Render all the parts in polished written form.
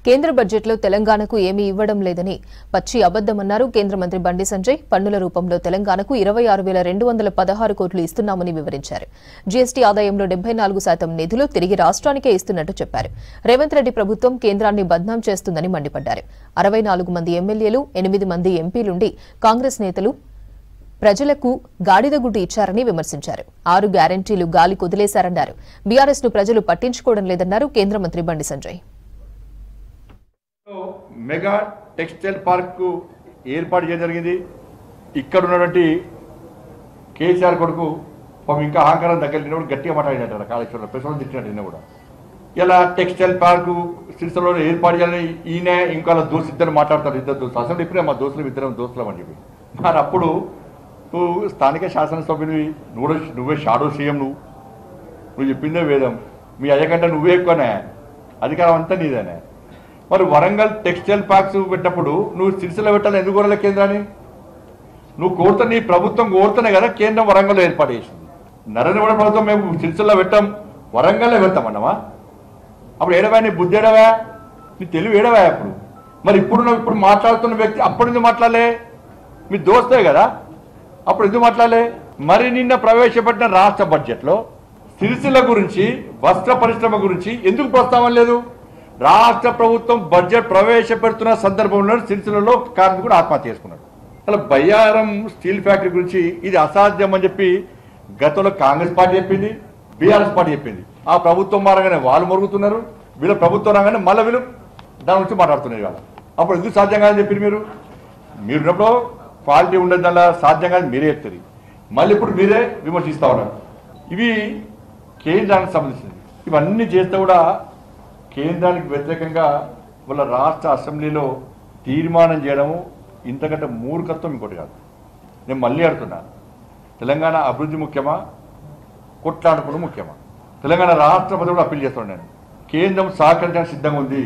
కేంద్ర బడ్జెట్లో తెలంగాణకు ఏమీ ఇవ్వడం లేదని పచ్చి అబద్దమన్నారు కేంద్ర మంత్రి బండి సంజయ్. పన్నుల రూపంలో తెలంగాణకు 26,216 కోట్లు ఇస్తున్నామని వివరించారు. జీఎస్టీ ఆదాయంలో 74% నిధులు తిరిగి రాష్ట్రానికే ఇస్తున్నట్టు చెప్పారు. రేవంత్ రెడ్డి ప్రభుత్వం కేంద్రాన్ని బద్నాం చేస్తుందని మండిపడ్డారు. 64 మంది ఎమ్మెల్యేలు, 8 మంది ఎంపీలుండి కాంగ్రెస్ నేతలు ప్రజలకు గాడిదగుడ్డు ఇచ్చారని విమర్శించారు. 6 గ్యారంటీలు గాలి కుదిలేశారన్నారు. బీఆర్ఎస్ ను ప్రజలు పట్టించుకోవడం లేదన్నారు కేంద్ర మంత్రి Bandi Sanjay. Mega textile park ఏర్పాటు చేయడం జరిగింది. ఇక్కడ ఉన్నటువంటి కేసీఆర్ కొడుకు ఇంకా అహంకారం దగ్గర గట్టిగా మాట్లాడినట్టు కాళేశ్వరంలో ప్రశ్నలు తిట్టినట్టు కూడా ఇలా టెక్స్టైల్ పార్కు సిరిసిల్లలో ఏర్పాటు చేయాలని ఈయన ఇంకా దోస్తులు మాట్లాడతారు. ఇద్దరు దోస్తులు అసలు ఇప్పుడే మా దోస్తులు ఇద్దరం దోస్తులం అని చెప్పి మరి అప్పుడు స్థానిక శాసనసభ్యుని నువ్వే షాడో సీఎం, నువ్వు చెప్పిందే వేదం, మీ అయ్యకంటే నువ్వే ఎక్కువనే, అధికారం అంతా నీదేనే. మరి వరంగల్ టెక్స్టైల్ పార్క్స్ పెట్టినప్పుడు నువ్వు సిరిసిల్ల పెట్టాలని ఎందుకు కోరలే కేంద్రాన్ని? నువ్వు కోరుతా, నీ ప్రభుత్వం కోరుతానే కదా కేంద్రం వరంగల్లో ఏర్పాటు చేసింది. నరేంద్ర మోడీ ప్రభుత్వం మేము సిరిసిల్ల పెట్టాం, వరంగల్లో పెడతామన్నావా? అప్పుడు ఏడవా, నీ బుద్ధి ఏడవా, నీ తెలివి ఏడవా? మరి ఇప్పుడు మాట్లాడుతున్న వ్యక్తి అప్పుడు ఎందుకు మాట్లాడలే? మీ దోస్తే కదా, అప్పుడు ఎందుకు మాట్లాడలే? మరి నిన్న ప్రవేశపెట్టిన రాష్ట్ర బడ్జెట్లో సిరిసిల్ల గురించి, వస్త్ర పరిశ్రమ గురించి ఎందుకు ప్రస్తావన లేదు? రాష్ట్ర ప్రభుత్వం బడ్జెట్ ప్రవేశపెడుతున్న సందర్భంలో సిరిసిల్లలో కార్మికుడు ఆత్మహత్య చేసుకున్నాడు. అలా బయ్యారం స్టీల్ ఫ్యాక్టరీ గురించి ఇది అసాధ్యం అని చెప్పి గతంలో కాంగ్రెస్ పార్టీ చెప్పింది, బీఆర్ఎస్ పార్టీ చెప్పింది. ఆ ప్రభుత్వం మారగానే వాళ్ళు మొరుగుతున్నారు, వీళ్ళ ప్రభుత్వం రాగానే మళ్ళీ వీళ్ళు దాని గురించి మాట్లాడుతున్నారు. ఇవాళ అప్పుడు ఎందుకు సాధ్యం కాదని చెప్పింది మీరున్నప్పుడు క్వాలిటీ ఉండదు, దానిలో సాధ్యం కాదు మీరే చెప్తుంది. మళ్ళీ ఇప్పుడు మీరే విమర్శిస్తూ ఉన్నారు. ఇవి కేంద్రానికి సంబంధించింది. ఇవన్నీ చేస్తే కూడా కేంద్రానికి వ్యతిరేకంగా వాళ్ళ రాష్ట్ర అసెంబ్లీలో తీర్మానం చేయడము ఇంతకంటే మూర్ఖత్వం ఇంకోటి కాదు. నేను మళ్ళీ అడుగుతున్నా, తెలంగాణ అభివృద్ధి ముఖ్యమా, కొట్లాడుకోవడం ముఖ్యమా? తెలంగాణ రాష్ట్రపతి కూడా అప్పీల్ చేస్తున్నాను. నేను కేంద్రం సహకరించడానికి సిద్ధంగా ఉంది.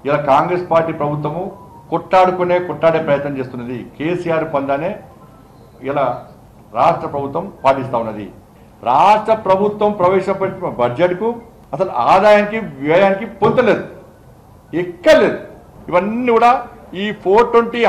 ఇలా కాంగ్రెస్ పార్టీ ప్రభుత్వము కొట్టాడే ప్రయత్నం చేస్తున్నది. కేసీఆర్ పందానే ఇలా రాష్ట్ర ప్రభుత్వం పాటిస్తూ ఉన్నది. రాష్ట్ర ప్రభుత్వం ప్రవేశపెట్టిన బడ్జెట్కు అసలు ఆదాయానికి వ్యయానికి పొందలేదు, ఎక్కలేదు. ఇవన్నీ కూడా ఈ 420